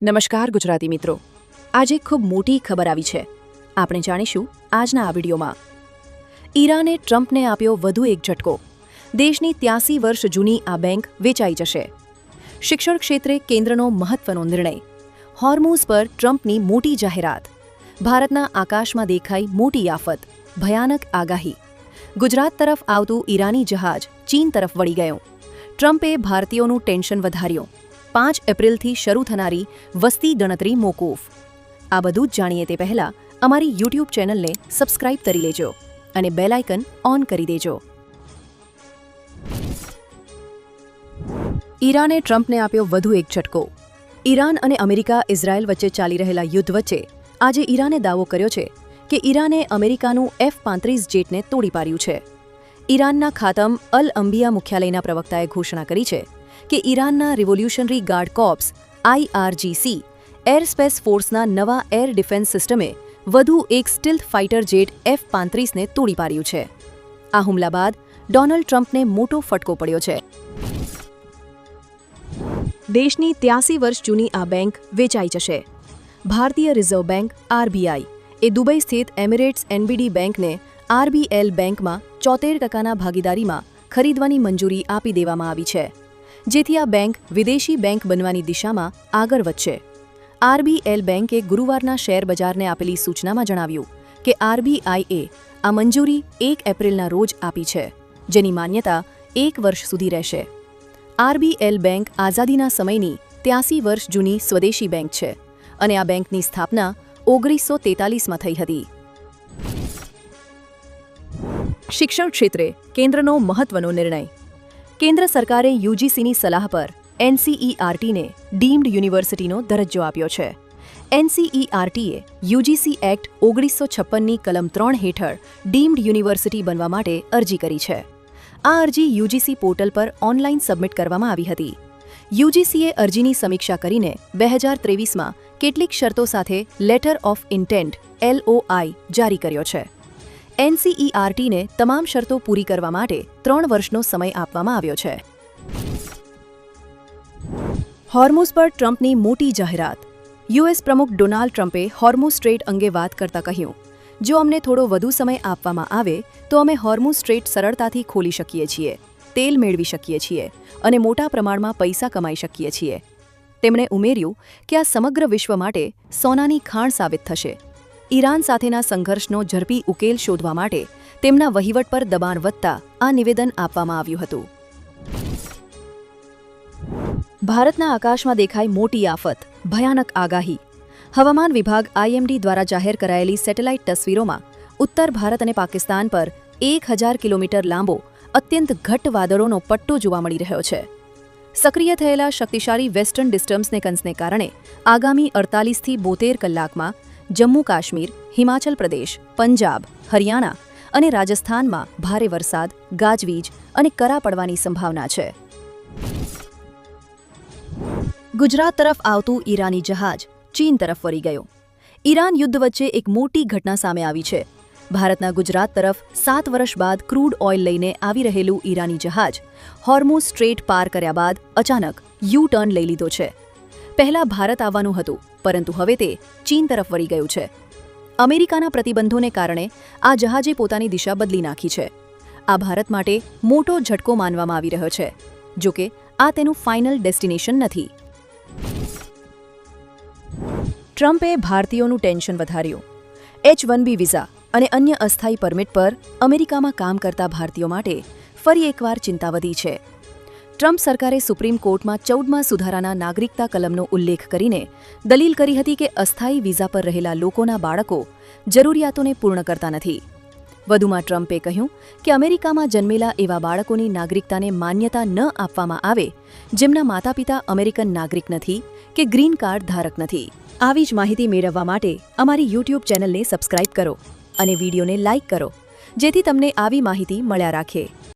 નમસ્કાર ગુજરાતી મિત્રો, આજે ખૂબ મોટી ખબર આવી છે. આપણે જાણીશું આજના આ વિડીયોમાં. ઈરાને ટ્રમ્પને આપ્યો વધુ એક ઝટકો. દેશની 83 વર્ષ જૂની આ બેંક વેચાઈ જશે. શિક્ષણ ક્ષેત્રે કેન્દ્રનો મહત્વનો નિર્ણય. હોર્મુઝ પર ટ્રમ્પની મોટી જાહેરાત. ભારતના આકાશમાં દેખાઈ મોટી આફત, ભયાનક આગાહી. ગુજરાત તરફ આવતું ઈરાની જહાજ ચીન તરફ વળી ગયું. ટ્રમ્પે ભારતીયોનું ટેન્શન વધાર્યું. 5 એપ્રિલથી શરૂ થનારી વસ્તી ગણતરી મોકૂફ. આ બધું જ જાણીએ તે પહેલાં અમારી યુટ્યુબ ચેનલને સબસ્ક્રાઇબ કરી લેજો અને બેલ આઇકન ઓન કરી દેજો. ઈરાને ટ્રમ્પને આપ્યો વધુ એક ઝટકો. ઈરાન અને અમેરિકા ઇઝરાયલ વચ્ચે ચાલી રહેલા યુદ્ધ વચ્ચે આજે ઈરાને દાવો કર્યો છે કે ઈરાને અમેરિકાનું F-35 જેટને તોડી પાડ્યું છે. ઈરાનના ખાતમ અલ અંબિયા મુખ્યાલયના પ્રવક્તાએ ઘોષણા કરી છે કે ઈરાનના revolutionary guard corps IRGC airspace ફોર્સના નવા એર ડિફેન્સ સિસ્ટમે વધુ એક સ્ટીલ્થ ફાઇટર જેટ F-35ને તોડી પાડ્યું છે. આ હુમલા બાદ ડોનાલ્ડ ટ્રમ્પને મોટો ફટકો પડ્યો છે. દેશની 83 વર્ષ જૂની આ બેંક વેચાઈ જશે. ભારતીય રિઝર્વ બેંક RBI એ દુબઈ સ્થિત એમિરેટ્સ NBD બેંકને RBL બેંકમાં 74% ભાગીદારીમાં ખરીદવાની મંજૂરી આપી દેવામાં આવી છે, જેથી આ બેંક વિદેશી બેંક બનવાની દિશામાં આગળ વધશે. RBL બેંકે ગુરુવારના શેર બજારને આપેલી સૂચનામાં જણાવ્યું કે RBIએ આ મંજૂરી 1 એપ્રિલના રોજ આપી છે, જેની માન્યતા 1 વર્ષ સુધી રહેશે. RBL બેંક આઝાદીના સમયની 83 વર્ષ જૂની સ્વદેશી બેંક છે અને આ બેંકની સ્થાપના 1943માં થઈ હતી. શિક્ષણ ક્ષેત્રે કેન્દ્રનો મહત્વનો નિર્ણય. કેન્દ્ર સરકારે UGCની સલાહ પર NCERTને ડીમ્ડ યુનિવર્સિટીનો દરજ્જો આપ્યો છે. NCERTએ UGC એક્ટ 1956ની કલમ 3 હેઠળ ડીમ્ડ યુનિવર્સિટી બનવા માટે અરજી કરી છે. આ અરજી UGC પોર્ટલ પર ઓનલાઈન સબમિટ કરવામાં આવી હતી. UGCએ અરજીની સમીક્ષા કરીને 2023માં કેટલીક શરતો સાથે લેટર ઓફ ઇન્ટેન્ટ LOI જારી કર્યો છે. NCERTને તમામ શરતો પૂરી કરવા માટે 3 વર્ષનો સમય આપવામાં આવ્યો છે. હોર્મુઝ પર ટ્રમ્પની મોટી જાહેરાત. US પ્રમુખ ડોનાલ્ડ ટ્રમ્પે હોર્મુઝ સ્ટ્રેટ અંગે વાત કરતા કહ્યું, જો અમને થોડો વધુ સમય આપવામાં આવે તો અમે હોર્મુઝ સ્ટ્રેટ સરળતાથી ખોલી શકીએ છીએ, તેલ મેળવી શકીએ છીએ અને મોટા પ્રમાણમાં પૈસા કમાઈ શકીએ છીએ. તેમણે ઉમેર્યું કે આ સમગ્ર વિશ્વ માટે સોનાની ખાણ સાબિત થશે. ઈરાન સાથેના સંઘર્ષનો ઝડપી ઉકેલ શોધવા માટે તેમના વહીવટ પર દબાણ વધતા આ નિવેદન આપવામાં આવ્યું હતું. ભારતના આકાશમાં દેખાઈ મોટી આફત, ભયાનક આગાહી. હવામાન વિભાગ IMD દ્વારા જાહેર કરાયેલી સેટેલાઇટ તસવીરોમાં ઉત્તર ભારત અને પાકિસ્તાન પર 1000 કિલોમીટર લાંબો અત્યંત ઘટ્ટ વાદળોનો પટ્ટો જોવા મળી રહ્યો છે. સક્રિય થયેલા શક્તિશાળી વેસ્ટર્ન ડિસ્ટર્બન્સને કંસને કારણે આગામી 48 થી 72 કલાકમાં જમ્મુ કાશ્મીર, હિમાચલ પ્રદેશ, પંજાબ, હરિયાણા અને રાજસ્થાનમાં ભારે વરસાદ, ગાજવીજ અને કરા પડવાની સંભાવના છે. ગુજરાત તરફ આવતું ઈરાની જહાજ ચીન તરફ વળી ગયું. ઈરાન યુદ્ધ વચ્ચે એક મોટી ઘટના સામે આવી છે. ભારતના ગુજરાત તરફ 7 વર્ષ બાદ ક્રૂડ ઓઇલ લઈને આવી રહેલું ઈરાની જહાજ હોર્મુઝ સ્ટ્રેટ પાર કર્યા બાદ અચાનક યુ-ટર્ન લઈ લીધો છે. પહેલા ભારત આવવાનું હતું, પરંતુ હવે તે ચીન તરફ વળી ગયું છે. અમેરિકાના પ્રતિબંધોને કારણે આ જહાજે પોતાની દિશા બદલી નાખી છે. આ ભારત માટે મોટો ઝટકો માનવામાં આવી રહ્યો છે. જોકે આ તેનું ફાઇનલ ડેસ્ટિનેશન નથી. ટ્રમ્પે ભારતીયોનું ટેન્શન વધાર્યું. H-1B વિઝા અને અન્ય અસ્થાયી પરમિટ પર અમેરિકામાં કામ કરતા ભારતીયો માટે ફરી એકવાર ચિંતા વધી છે. ટ્રમ્પ સરકારે સુપ્રીમ કોર્ટમાં 14મા સુધારાના નાગરિકતા કલમનો ઉલ્લેખ કરીને દલીલ કરી હતી કે અસ્થાયી વિઝા પર રહેલા લોકોના બાળકો જરૂરિયાતોને પૂર્ણ કરતા નથી. વધુમાં ટ્રમ્પે કહ્યું કે અમેરિકામાં જન્મેલા એવા બાળકોની નાગરિકતાને માન્યતા ન આપવામાં આવે જેમના માતાપિતા અમેરિકન નાગરિક નથી કે ગ્રીન કાર્ડ ધારક નથી. આવી જ માહિતી મેળવવા માટે અમારી યુટ્યુબ ચેનલને સબસ્ક્રાઇબ કરો અને વિડીયોને લાઇક કરો, જેથી તમને આવી માહિતી મળ્યા રાખે.